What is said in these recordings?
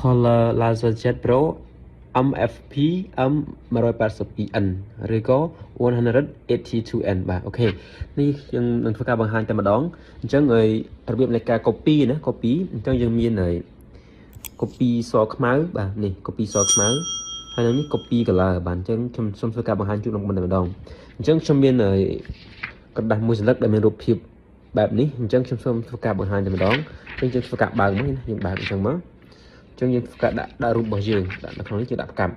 Color LaserJet Pro MFP M182N ឬក៏ 182N បាទអូខេនេះយើងនឹងធ្វើការបង្ហាញតែម្ដងអញ្ចឹងហើយរបៀបនៃការ copy ណា copy អញ្ចឹងយើងមានហើយ copy សខ្មៅបាទនេះ copy សខ្មៅហើយនេះ copy color បាទអញ្ចឹងខ្ញុំសូមធ្វើការបង្ហាញជូនលោកមុនតែម្ដងអញ្ចឹងខ្ញុំមានហើយកระดาษមួយសន្លឹកដែលមានរូបភាពបែបនេះអញ្ចឹងខ្ញុំសូមធ្វើការបង្ហាញតែម្ដងអញ្ចឹងយើងធ្វើការបើកមកណាយើងបើកអញ្ចឹងមកអញ្ចឹងយើងធ្វើការដាក់រូបរបស់យើងដាក់នៅក្នុងនេះយើងដាក់ប្រកាំ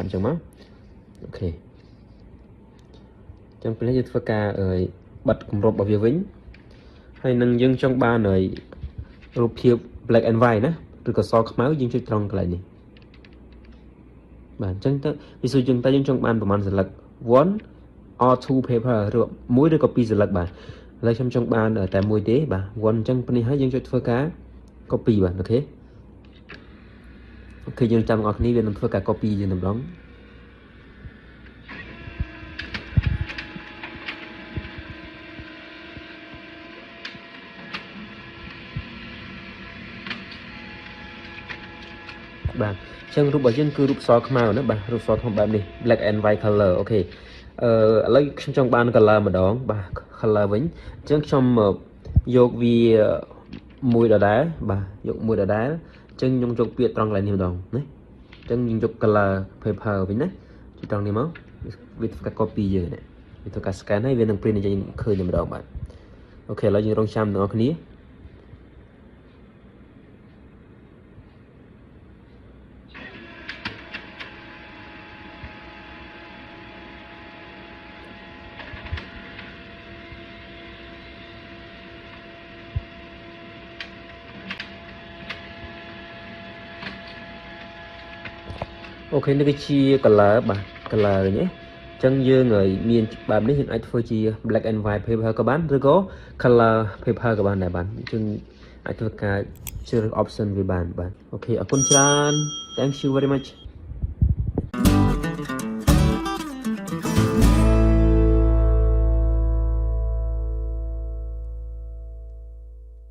អញ្ចឹងមកអូខេអញ្ចឹងពេលនេះយើងធ្វើការបិទគម្របរបស់វាវិញហើយនឹងយើងចង់បានរូបភាព black and white ណាឬក៏សខ្មៅយើងចុចត្រង់កន្លែងនេះបាទអញ្ចឹងទៅវាសួរយើងតែយើងចង់បានប្រមាណសន្លឹក1 or 2 paper ឬមួយឬក៏2សន្លឹកបាទឥឡូវខ្ញុំចង់បានតែមួយទេបាទ1អញ្ចឹងពេលនេះហើយយើងចុចធ្វើការ copy បាទអូខេយើងចាំបងប្អូនគ្នាវានឹងធ្វើការ copy យើងម្ដងបាទអញ្ចឹងរូបរបស់យើងគឺរូបសខ្មៅណាបាទរូបសខ្មៅបែបនេះ black and white color អូខេឥឡូវខ្ញុំចង់បាន color ម្ដងបាទ color វិញអញ្ចឹងខ្ញុំយកវាមួយដដែលបាទយកមួយដដែលអញ្ចឹងខ្ញុំយកពាក្យត្រង់កន្លែងនេះម្ដងណាអញ្ចឹងយើងយក color paper វិញណាពីត្រង់នេះមកវាធ្វើការ copy យើងនេះវាធ្វើការ scan ហើយវានឹង print យើងឃើញតែម្ដងបាទអូខេឥឡូវយើងរងចាំទាំងអស់គ្នាអូខេនេះគឺជា color បាទ color វិញណាអញ្ចឹងយើងមានបែបនេះយើងអាចធ្វើជា black and white paper ក៏បានឬក៏ color paper ក៏បានដែរបាទអញ្ចឹងអាចធ្វើការជ្រើស option វាបានបាទអូខេអរគុណច្រើន thank you very much